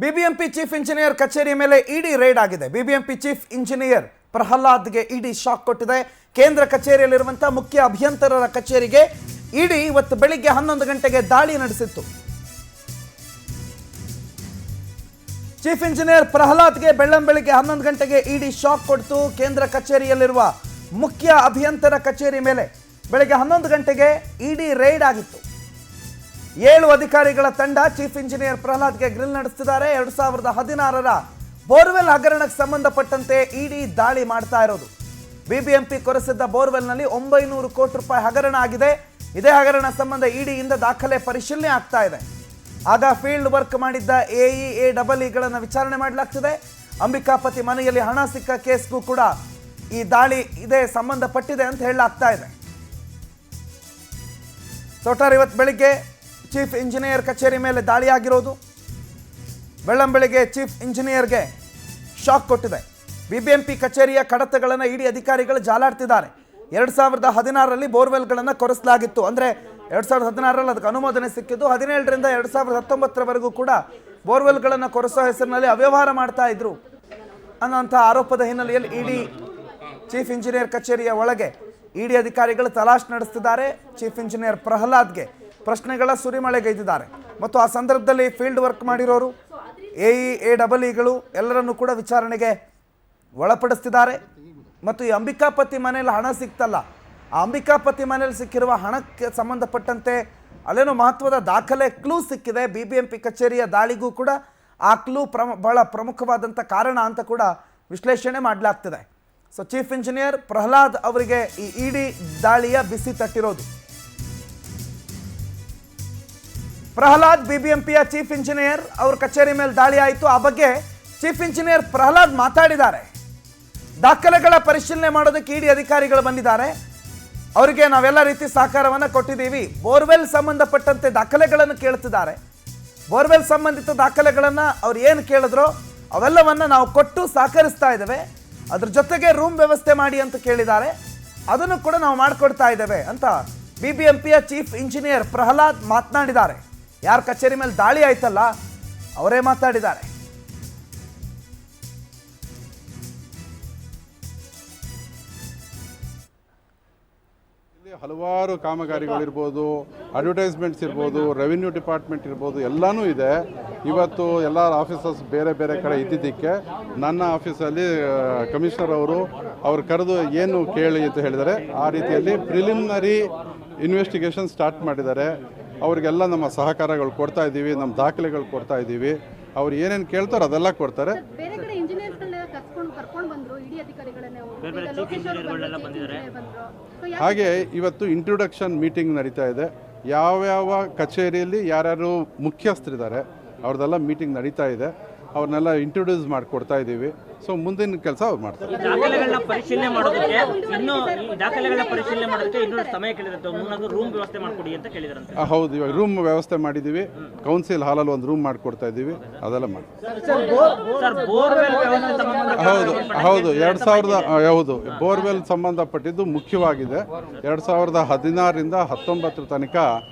BBMP chief engineer ಕಚೇರಿ ಮೇಲೆ ED raid ಆಗಿದೆ. ಬಿಬಿಎಂಪಿ ಚೀಫ್ ಇಂಜಿನಿಯರ್ ಪ್ರಹ್ಲಾದ್ಗೆ ಇಡಿ ಶಾಕ್ ಕೊಟ್ಟಿದೆ. ಕೇಂದ್ರ ಕಚೇರಿಯಲ್ಲಿರುವಂತಹ ಮುಖ್ಯ ಅಭಿಯಂತರರ ಕಚೇರಿಗೆ ಇಡಿ ಇವತ್ತು ಬೆಳಿಗ್ಗೆ 11 ಗಂಟೆಗೆ ದಾಳಿ ನಡೆಸಿತ್ತು. ಚೀಫ್ ಇಂಜಿನಿಯರ್ ಪ್ರಹ್ಲಾದ್ಗೆ ಬೆಳ್ಳಂಬೆಳಿಗ್ಗೆ 11 ಗಂಟೆಗೆ ಇಡಿ ಶಾಕ್ ಕೊಡ್ತು. ಕೇಂದ್ರ ಕಚೇರಿಯಲ್ಲಿರುವ ಮುಖ್ಯ ಅಭಿಯಂತರ ಕಚೇರಿ ಮೇಲೆ ಬೆಳಿಗ್ಗೆ 11 ಗಂಟೆಗೆ ಇಡಿ ರೇಡ್ ಆಗಿತ್ತು. 7 ಅಧಿಕಾರಿಗಳ ತಂಡ ಚೀಫ್ ಇಂಜಿನಿಯರ್ ಪ್ರಹ್ಲಾದ್ಗೆ ಗ್ರಿಲ್ ನಡೆಸುತ್ತಿದ್ದಾರೆ. 2016ರ ಬೋರ್ವೆಲ್ ಹಗರಣಕ್ಕೆ ಸಂಬಂಧಪಟ್ಟಂತೆ ಇಡಿ ದಾಳಿ ಮಾಡ್ತಾ ಇರೋದು. ಬಿಬಿಎಂಪಿ ಕೊರೆಸಿದ್ದ ಬೋರ್ವೆಲ್ನಲ್ಲಿ 900 ಕೋಟಿ ರೂಪಾಯಿ ಹಗರಣ ಆಗಿದೆ. ಇದೇ ಹಗರಣ ಸಂಬಂಧ ಇಡಿಯಿಂದ ದಾಖಲೆ ಪರಿಶೀಲನೆ ಆಗ್ತಾ ಇದೆ. ಆಗ ಫೀಲ್ಡ್ ವರ್ಕ್ ಮಾಡಿದ್ದ AEAEEಗಳನ್ನು ವಿಚಾರಣೆ ಮಾಡಲಾಗ್ತಿದೆ. ಅಂಬಿಕಾಪತಿ ಮನೆಯಲ್ಲಿ ಹಣ ಸಿಕ್ಕ ಕೇಸ್ಗೂ ಕೂಡ ಈ ದಾಳಿ ಇದೇ ಸಂಬಂಧಪಟ್ಟಿದೆ ಅಂತ ಹೇಳಲಾಗ್ತಾ ಇದೆ. ಒಟ್ಟಾರೆ ಇವತ್ತು ಬೆಳಿಗ್ಗೆ ಚೀಫ್ ಇಂಜಿನಿಯರ್ ಕಚೇರಿ ಮೇಲೆ ದಾಳಿಯಾಗಿರೋದು. ಬೆಳ್ಳಂಬೆಳಿಗ್ಗೆ ಚೀಫ್ ಇಂಜಿನಿಯರ್ಗೆ ಶಾಕ್ ಕೊಟ್ಟಿದೆ. ಬಿಬಿಎಂಪಿ ಕಚೇರಿಯ ಕಡತಗಳನ್ನು ಇಡಿ ಅಧಿಕಾರಿಗಳು ಜಾಲಾಡ್ತಿದ್ದಾರೆ. 2016ರಲ್ಲಿ ಬೋರ್ವೆಲ್ಗಳನ್ನು ಕೊರೆಸಲಾಗಿತ್ತು. ಅಂದರೆ 2016ರಲ್ಲಿ ಅದಕ್ಕೆ ಅನುಮೋದನೆ ಸಿಕ್ಕಿದ್ದು. 17ರಿಂದ 2019ರವರೆಗೂ ಕೂಡ ಬೋರ್ವೆಲ್ಗಳನ್ನು ಕೊರೆಸೋ ಹೆಸರಿನಲ್ಲಿ ಅವ್ಯವಹಾರ ಮಾಡ್ತಾ ಇದ್ರು ಅನ್ನೋಂಥ ಆರೋಪದ ಹಿನ್ನೆಲೆಯಲ್ಲಿ ಇಡಿ ಚೀಫ್ ಇಂಜಿನಿಯರ್ ಕಚೇರಿಯ ಒಳಗೆ ಇಡಿ ಅಧಿಕಾರಿಗಳು ತಲಾಶ್ ನಡೆಸ್ತಿದ್ದಾರೆ. ಚೀಫ್ ಇಂಜಿನಿಯರ್ ಪ್ರಹ್ಲಾದ್ಗೆ ಪ್ರಶ್ನೆಗಳ ಸುರಿಮಳೆಗೈದಿದ್ದಾರೆ. ಮತ್ತು ಆ ಸಂದರ್ಭದಲ್ಲಿ ಫೀಲ್ಡ್ ವರ್ಕ್ ಮಾಡಿರೋರು AEAEಗಳು ಎಲ್ಲರನ್ನೂ ಕೂಡ ವಿಚಾರಣೆಗೆ ಒಳಪಡಿಸ್ತಿದ್ದಾರೆ. ಮತ್ತು ಈ ಅಂಬಿಕಾಪತಿ ಮನೆಯಲ್ಲಿ ಹಣ ಸಿಕ್ತಲ್ಲ, ಆ ಅಂಬಿಕಾಪತಿ ಮನೆಯಲ್ಲಿ ಸಿಕ್ಕಿರುವ ಹಣಕ್ಕೆ ಸಂಬಂಧಪಟ್ಟಂತೆ ಅಲ್ಲೇನೋ ಮಹತ್ವದ ದಾಖಲೆ ಕ್ಲೂ ಸಿಕ್ಕಿದೆ. ಬಿಬಿಎಂಪಿ ಕಚೇರಿಯ ದಾಳಿಗೂ ಕೂಡ ಆ ಕ್ಲೂ ಬಹಳ ಪ್ರಮುಖವಾದಂಥ ಕಾರಣ ಅಂತ ಕೂಡ ವಿಶ್ಲೇಷಣೆ ಮಾಡಲಾಗ್ತಿದೆ. ಸೊ ಚೀಫ್ ಇಂಜಿನಿಯರ್ ಪ್ರಹ್ಲಾದ್ ಅವರಿಗೆ ಈ ಇಡಿ ದಾಳಿಯ ಬಿಸಿ ತಟ್ಟಿರೋದು. ಪ್ರಹ್ಲಾದ್ ಬಿಬಿಎಂಪಿಯ ಚೀಫ್ ಇಂಜಿನಿಯರ್ ಅವ್ರ ಕಚೇರಿ ಮೇಲೆ ದಾಳಿ ಆಯಿತು. ಆ ಬಗ್ಗೆ ಚೀಫ್ ಇಂಜಿನಿಯರ್ ಪ್ರಹ್ಲಾದ್ ಮಾತಾಡಿದ್ದಾರೆ. ದಾಖಲೆಗಳ ಪರಿಶೀಲನೆ ಮಾಡೋದಕ್ಕೆ ಇಡಿ ಅಧಿಕಾರಿಗಳು ಬಂದಿದ್ದಾರೆ. ಅವರಿಗೆ ನಾವೆಲ್ಲ ರೀತಿ ಸಹಕಾರವನ್ನು ಕೊಟ್ಟಿದ್ದೀವಿ. ಬೋರ್ವೆಲ್ ಸಂಬಂಧಪಟ್ಟಂತೆ ದಾಖಲೆಗಳನ್ನು ಕೇಳ್ತಿದ್ದಾರೆ. ಬೋರ್ವೆಲ್ ಸಂಬಂಧಿತ ದಾಖಲೆಗಳನ್ನು ಅವ್ರು ಏನು ಕೇಳಿದ್ರೋ ಅವೆಲ್ಲವನ್ನು ನಾವು ಕೊಟ್ಟು ಸಹಕರಿಸ್ತಾ ಇದ್ದೇವೆ. ಅದ್ರ ಜೊತೆಗೆ ರೂಮ್ ವ್ಯವಸ್ಥೆ ಮಾಡಿ ಅಂತ ಕೇಳಿದ್ದಾರೆ. ಅದನ್ನು ಕೂಡ ನಾವು ಮಾಡಿಕೊಡ್ತಾ ಇದ್ದೇವೆ ಅಂತ ಬಿಬಿಎಂಪಿಯ ಚೀಫ್ ಇಂಜಿನಿಯರ್ ಪ್ರಹ್ಲಾದ್ ಮಾತನಾಡಿದ್ದಾರೆ. ಯಾರ ಕಚೇರಿ ಮೇಲೆ ದಾಳಿ ಆಯ್ತಲ್ಲ ಅವರೇ ಮಾತಾಡಿದ್ದಾರೆ. ಹಲವಾರು ಕಾಮಗಾರಿಗಳಿರ್ಬೋದು, ಅಡ್ವರ್ಟೈಸ್ಮೆಂಟ್ಸ್ ಇರ್ಬೋದು, ರೆವಿನ್ಯೂ ಡಿಪಾರ್ಟ್ಮೆಂಟ್ ಇರ್ಬೋದು, ಎಲ್ಲನೂ ಇದೆ. ಇವತ್ತು ಎಲ್ಲ ಆಫೀಸರ್ಸ್ ಬೇರೆ ಬೇರೆ ಕಡೆ ಇದ್ದಿದ್ದಕ್ಕೆ ನನ್ನ ಆಫೀಸಲ್ಲಿ ಕಮಿಷನರ್ ಅವ್ರು ಕರೆದು ಏನು ಕೇಳಿ ಅಂತ ಹೇಳಿದ್ದಾರೆ. ಆ ರೀತಿಯಲ್ಲಿ ಪ್ರಿಲಿಮಿನರಿ ಇನ್ವೆಸ್ಟಿಗೇಷನ್ ಸ್ಟಾರ್ಟ್ ಮಾಡಿದ್ದಾರೆ. ಅವರಿಗೆಲ್ಲ ನಮ್ಮ ಸಹಕಾರಗಳು ಕೊಡ್ತಾ ಇದ್ದೀವಿ, ನಮ್ಮ ದಾಖಲೆಗಳು ಕೊಡ್ತಾ ಇದ್ದೀವಿ. ಅವ್ರು ಏನೇನು ಕೇಳ್ತಾರೋ ಅದೆಲ್ಲ ಕೊಡ್ತಾರೆ. ಹಾಗೆ ಇವತ್ತು ಇಂಟ್ರೊಡಕ್ಷನ್ ಮೀಟಿಂಗ್ ನಡೀತಾ ಇದೆ. ಯಾವ್ಯಾವ ಕಚೇರಿಯಲ್ಲಿ ಯಾರ್ಯಾರು ಮುಖ್ಯಸ್ಥರಿದ್ದಾರೆ ಅವ್ರದ್ದೆಲ್ಲ ಮೀಟಿಂಗ್ ನಡೀತಾ ಇದೆ. ಅವ್ರನ್ನೆಲ್ಲ ಇಂಟ್ರೊಡ್ಯೂಸ್ ಮಾಡಿಕೊಡ್ತಾ ಇದ್ದೀವಿ. ಸೊ ಮುಂದಿನ ಕೆಲಸ ಅವ್ರು ಮಾಡ್ತಾರೆ. ದಾಖಲೆಗಳನ್ನ ಪರಿಶೀಲನೆ ಮಾಡೋದಕ್ಕೆ ಇನ್ನೂ ಸಮಯ ಕೇಳಿದ್ರೆ ರೂಮ್ ವ್ಯವಸ್ಥೆ ಮಾಡಿಕೊಡಿ ಅಂತ ಕೇಳಿದ್ರಂತೆ. ಹೌದು, ಇವಾಗ ರೂಮ್ ವ್ಯವಸ್ಥೆ ಮಾಡಿದ್ದೀವಿ. ಕೌನ್ಸಿಲ್ ಹಾಲಲ್ಲಿ ಒಂದು ರೂಮ್ ಮಾಡಿಕೊಡ್ತಾ ಇದ್ದೀವಿ. ಅದೆಲ್ಲ ಮಾಡಿ. ಹೌದು 2000 ಹೌದು ಬೋರ್ವೆಲ್ ಸಂಬಂಧಪಟ್ಟಿದ್ದು ಮುಖ್ಯವಾಗಿದೆ. 2016ರಿಂದ 19 ತನಕ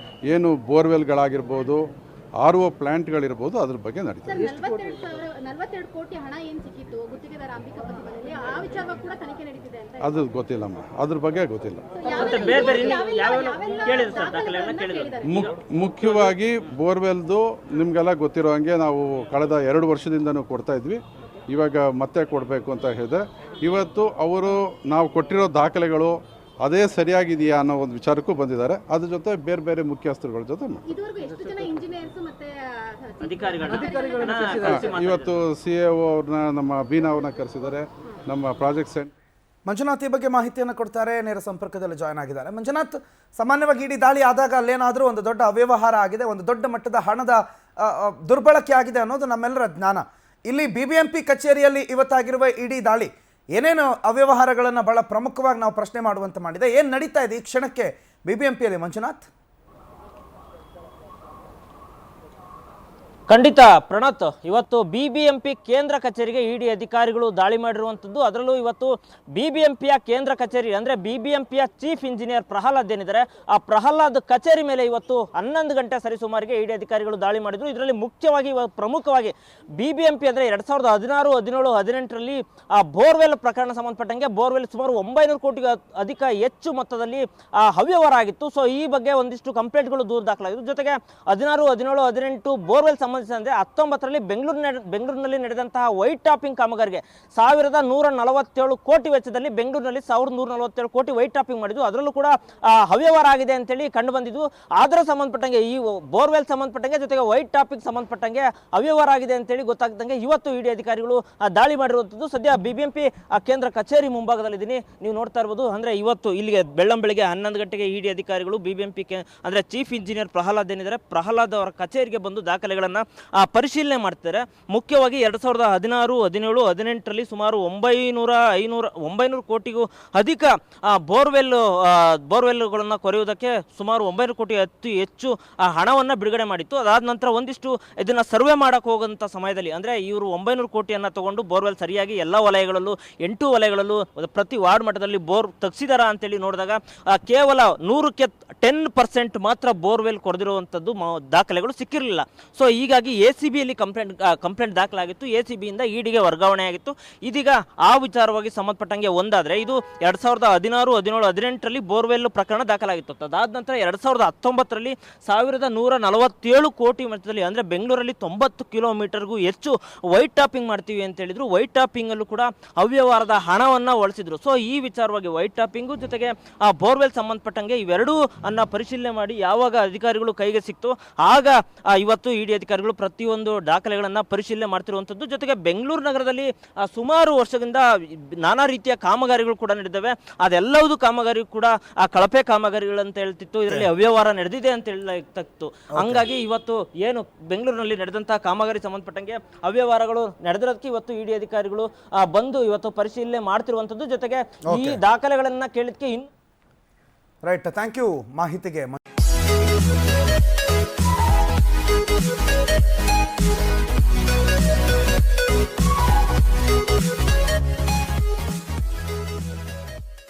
ಏನು ಬೋರ್ವೆಲ್ಗಳಾಗಿರ್ಬೋದು, RO ಪ್ಲಾಂಟ್ಗಳಿರ್ಬೋದು, ಅದ್ರ ಬಗ್ಗೆ ನಡೀತದೆ. 42 ಕೋಟಿ ಹಣ ಏನು ಸಿಕ್ಕಿತ್ತು ಗುತ್ತಿಗೆದಾರ ಅಂಬಿಕಾಪತಿ ಮನೆಯಲ್ಲಿ, ಆ ವಿಚಾರವಾಗಿ ಕೂಡ ತನಿಖೆ ನಡೀತಿದೆ ಅಂತ. ಅದು ಗೊತ್ತಿಲ್ಲಮ್ಮ, ಅದ್ರ ಬಗ್ಗೆ ಗೊತ್ತಿಲ್ಲ. ಮುಖ್ಯವಾಗಿ ಬೋರ್ವೆಲ್ದು ನಿಮಗೆಲ್ಲ ಗೊತ್ತಿರೋ ಹಾಗೆ ನಾವು ಕಳೆದ 2 ವರ್ಷದಿಂದನೂ ಕೊಡ್ತಾ ಇದ್ವಿ. ಇವಾಗ ಮತ್ತೆ ಕೊಡಬೇಕು ಅಂತ ಹೇಳಿದ್ರೆ ಇವತ್ತು ಅವರು ನಾವು ಕೊಟ್ಟಿರೋ ದಾಖಲೆಗಳು ಅದೇ ಸರಿಯಾಗಿದೆಯಾ ಅನ್ನೋ ಒಂದು ವಿಚಾರಕ್ಕೂ ಬಂದಿದ್ದಾರೆ. ಅದ್ರ ಜೊತೆ ಬೇರೆ ಬೇರೆ ಮುಖ್ಯಸ್ಥರುಗಳ ಜೊತೆ ಇವತ್ತು CAO ಅವ್ರನ್ನ, ನಮ್ಮ ಬೀನಾ ಅವ್ರನ್ನ ಕರೆಸಿದ್ದಾರೆ. ನಮ್ಮ ಪ್ರಾಜೆಕ್ಟ್ ಸೆಂಟರ್ ಮಂಜುನಾಥ್ ಈ ಬಗ್ಗೆ ಮಾಹಿತಿಯನ್ನು ಕೊಡ್ತಾರೆ. ನೇರ ಸಂಪರ್ಕದಲ್ಲಿ ಜಾಯ್ನ್ ಆಗಿದ್ದಾರೆ. ಮಂಜುನಾಥ್, ಸಾಮಾನ್ಯವಾಗಿ ಇಡೀ ದಾಳಿ ಆದಾಗ ಅಲ್ಲೇನಾದರೂ ಒಂದು ದೊಡ್ಡ ಅವ್ಯವಹಾರ ಆಗಿದೆ, ಒಂದು ದೊಡ್ಡ ಮಟ್ಟದ ಹಣದ ದುರ್ಬಳಕೆ ಆಗಿದೆ ಅನ್ನೋದು ನಮ್ಮೆಲ್ಲರ ಜ್ಞಾನ. ಇಲ್ಲಿ ಬಿಬಿಎಂಪಿ ಕಚೇರಿಯಲ್ಲಿ ಇವತ್ತಾಗಿರುವ ಇಡೀ ದಾಳಿ ಏನೇನು ಅವ್ಯವಹಾರಗಳನ್ನು ಬಹಳ ಪ್ರಮುಖವಾಗಿ ನಾವು ಪ್ರಶ್ನೆ ಮಾಡುವಂತೆ ಮಾಡಿದೆ. ಏನು ನಡೀತಾ ಇದೆ ಈ ಕ್ಷಣಕ್ಕೆ ಬಿಬಿಎಂಪಿಯಲ್ಲಿ ಮಂಜುನಾಥ್? ಖಂಡಿತ ಪ್ರಣತ್, ಇವತ್ತು ಬಿಬಿಎಂಪಿ ಕೇಂದ್ರ ಕಚೇರಿಗೆ ಇಡಿ ಅಧಿಕಾರಿಗಳು ದಾಳಿ ಮಾಡಿರುವಂಥದ್ದು. ಅದರಲ್ಲೂ ಇವತ್ತು ಬಿಬಿಎಂಪಿಯ ಕೇಂದ್ರ ಕಚೇರಿ ಅಂದರೆ ಬಿಬಿಎಂಪಿಯ ಚೀಫ್ ಇಂಜಿನಿಯರ್ ಪ್ರಹ್ಲಾದ್ ಏನಿದ್ದಾರೆ, ಆ ಪ್ರಹ್ಲಾದ್ ಕಚೇರಿ ಮೇಲೆ ಇವತ್ತು 11 ಗಂಟೆ ಸರಿಸುಮಾರಿಗೆ ಇಡಿ ಅಧಿಕಾರಿಗಳು ದಾಳಿ ಮಾಡಿದ್ರು. ಇದರಲ್ಲಿ ಮುಖ್ಯವಾಗಿ ಪ್ರಮುಖವಾಗಿ ಬಿಬಿಎಂಪಿ ಅಂದರೆ 2016, 17, 18ರಲ್ಲಿ ಆ ಬೋರ್ವೆಲ್ ಪ್ರಕರಣ ಸಂಬಂಧಪಟ್ಟಂಗೆ ಬೋರ್ವೆಲ್ ಸುಮಾರು 900 ಕೋಟಿಗೂ ಅಧಿಕ ಹೆಚ್ಚು ಮೊತ್ತದಲ್ಲಿ ಅವ್ಯವಹಾರ ಆಗಿತ್ತು. ಸೊ ಈ ಬಗ್ಗೆ ಒಂದಿಷ್ಟು ಕಂಪ್ಲೇಂಟ್ಗಳು ದೂರು ದಾಖಲಾಗಿತ್ತು. ಜೊತೆಗೆ 16, 17, 18 ಬೋರ್ವೆಲ್ ಸಂಬಂಧಿಸಿದಂತೆ 19ರಲ್ಲಿ ಬೆಂಗಳೂರಿನಲ್ಲಿ ನಡೆದಂತಹ ವೈಟ್ ಟಾಪಿಂಗ್ ಕಾಮಗಾರಿಗೆ 1147 ಕೋಟಿ ವೆಚ್ಚದಲ್ಲಿ ಬೆಂಗಳೂರಿನಲ್ಲಿ 1147 ಕೋಟಿ ವೈಟ್ ಟಾಪಿಂಗ್ ಮಾಡಿದ್ದು. ಅದರಲ್ಲೂ ಕೂಡ ಅವ್ಯವಹಾರ ಆಗಿದೆ ಅಂತೇಳಿ ಕಂಡು ಬಂದಿದ್ದು. ಅದರ ಸಂಬಂಧಪಟ್ಟಂಗೆ ಈ ಬೋರ್ವೆಲ್ ಸಂಬಂಧಪಟ್ಟಂಗೆ ಜೊತೆಗೆ ವೈಟ್ ಟಾಪಿಂಗ್ ಸಂಬಂಧಪಟ್ಟಂಗೆ ಅವ್ಯವಹಾರ ಆಗಿದೆ ಅಂತೇಳಿ ಗೊತ್ತಾಗ್ದಂಗೆ ಇವತ್ತು ಇಡಿ ಅಧಿಕಾರಿಗಳು ದಾಳಿ ಮಾಡಿರುವಂಥದ್ದು. ಸದ್ಯ ಬಿಬಿಎಂಪಿ ಕೇಂದ್ರ ಕಚೇರಿ ಮುಂಭಾಗದಲ್ಲಿದ್ದೀನಿ, ನೀವು ನೋಡ್ತಾ ಇರ್ಬೋದು. ಅಂದರೆ ಇವತ್ತು ಇಲ್ಲಿಗೆ ಬೆಳ್ಳಂಬೆಳಿಗ್ಗೆ 11 ಗಂಟೆಗೆ ಇಡಿ ಅಧಿಕಾರಿಗಳು ಬಿಬಿಎಂಪಿ ಅಂದರೆ ಚೀಫ್ ಇಂಜಿನಿಯರ್ ಪ್ರಹ್ಲಾದ್ ಏನಿದ್ದಾರೆ, ಪ್ರಹ್ಲಾದ್ ಅವರ ಕಚೇರಿಗೆ ಬಂದು ದಾಖಲೆಗಳನ್ನು ಪರಿಶೀಲನೆ ಮಾಡ್ತಾರೆ. ಮುಖ್ಯವಾಗಿ 2016, 17, 18ರಲ್ಲಿ ಸುಮಾರು 900 ಕೋಟಿಗೂ ಅಧಿಕ ಬೋರ್ವೆಲ್ಗಳನ್ನು ಕೊರೆಯುವುದಕ್ಕೆ ಸುಮಾರು 900 ಕೋಟಿ ಹೆಚ್ಚು ಹಣವನ್ನು ಬಿಡುಗಡೆ ಮಾಡಿತ್ತು. ಅದಾದ ನಂತರ ಒಂದಿಷ್ಟು ಇದನ್ನು ಸರ್ವೆ ಮಾಡೋಕ್ಕೆ ಹೋಗೋಂಥ ಸಮಯದಲ್ಲಿ ಅಂದರೆ ಇವರು 900 ಕೋಟಿಯನ್ನು ತಗೊಂಡು ಬೋರ್ವೆಲ್ ಸರಿಯಾಗಿ ಎಲ್ಲ ವಲಯಗಳಲ್ಲೂ 8 ವಲಯಗಳಲ್ಲೂ ಪ್ರತಿ ವಾರ್ಡ್ ಮಟ್ಟದಲ್ಲಿ ಬೋರ್ ತೆಗೆಸಿದಾರ ಅಂತೇಳಿ ನೋಡಿದಾಗ ಕೇವಲ 100ಕ್ಕೆ 10% ಮಾತ್ರ ಬೋರ್ವೆಲ್ ಕೊರೆದಿರುವಂಥದ್ದು ದಾಖಲೆಗಳು ಸಿಕ್ಕಿರಲಿಲ್ಲ. ಸೊ ಹೀಗಾಗಿ ACBಯಲ್ಲಿ ಕಂಪ್ಲೇಂಟ್ ದಾಖಲಾಗಿತ್ತು. ACBಯಿಂದ ಇಡಿಗೆ ವರ್ಗಾವಣೆ ಆಗಿತ್ತು. ಇದೀಗ ಆ ವಿಚಾರವಾಗಿ ಸಂಬಂಧಪಟ್ಟಂಗೆ ಒಂದಾದರೆ ಇದು 2016, 17, 18ರಲ್ಲಿ ಬೋರ್ವೆಲ್ ಪ್ರಕರಣ ದಾಖಲಾಗಿತ್ತು. ಅದಾದ ನಂತರ 2019ರಲ್ಲಿ 1147 ಕೋಟಿ ಮಟ್ಟದಲ್ಲಿ ಅಂದರೆ ಬೆಂಗಳೂರಲ್ಲಿ 90 ಕಿಲೋಮೀಟರ್ಗೂ ಹೆಚ್ಚು ವೈಟ್ ಟಾಪಿಂಗ್ ಮಾಡ್ತೀವಿ ಅಂತ ಹೇಳಿದ್ರು. ವೈಟ್ ಟಾಪಿಂಗಲ್ಲೂ ಕೂಡ ಅವ್ಯವಹಾರದ ಹಣವನ್ನು ಒಳಿಸಿದ್ರು. ಸೊ ಈ ವಿಚಾರವಾಗಿ ವೈಟ್ ಟಾಪಿಂಗು ಜೊತೆಗೆ ಆ ಬೋರ್ವೆಲ್ ಸಂಬಂಧಪಟ್ಟಂಗೆ ಇವೆರಡೂ ಅನ್ನ ಪರಿಶೀಲನೆ ಮಾಡಿ ಯಾವಾಗ ಅಧಿಕಾರಿಗಳು ಕೈಗೆ ಸಿಕ್ತು ಆಗ ಇವತ್ತು ಇಡಿ ಅಧಿಕಾರಿಗಳು ಪ್ರತಿಯೊಂದು ದಾಖಲೆಗಳನ್ನು ಪರಿಶೀಲನೆ ಮಾಡ್ತಿರುವಂಥದ್ದು. ಜೊತೆಗೆ ಬೆಂಗಳೂರು ನಗರದಲ್ಲಿ ಸುಮಾರು ವರ್ಷದಿಂದ ನಾನಾ ರೀತಿಯ ಕಾಮಗಾರಿಗಳು ಕೂಡ ನಡೆದಿವೆ. ಅದೆಲ್ಲವೂ ಕಾಮಗಾರಿ ಕೂಡ ಕಳಪೆ ಕಾಮಗಾರಿಗಳಂತ ಹೇಳ್ತಿತ್ತು. ಇದರಲ್ಲಿ ಅವ್ಯವಹಾರ ನಡೆದಿದೆ ಅಂತ ಹೇಳಲಾಗ್ತಿತ್ತು. ಹಂಗಾಗಿ ಇವತ್ತು ಏನು ಬೆಂಗಳೂರಿನಲ್ಲಿ ನಡೆದಂತಹ ಕಾಮಗಾರಿ ಸಂಬಂಧಪಟ್ಟಂಗೆ ಅವ್ಯವಹಾರಗಳು ನಡೆದಿರೋದಕ್ಕೆ ಇವತ್ತು ಇಡಿ ಅಧಿಕಾರಿಗಳು ಬಂದು ಇವತ್ತು ಪರಿಶೀಲನೆ ಮಾಡ್ತಿರುವಂಥದ್ದು. ಜೊತೆಗೆ ಈ ದಾಖಲೆಗಳನ್ನ ಕೇಳಿದ್ಕೆ ರೈಟ್, ಥ್ಯಾಂಕ್ ಯು ಮಾಹಿತಿಗೆ.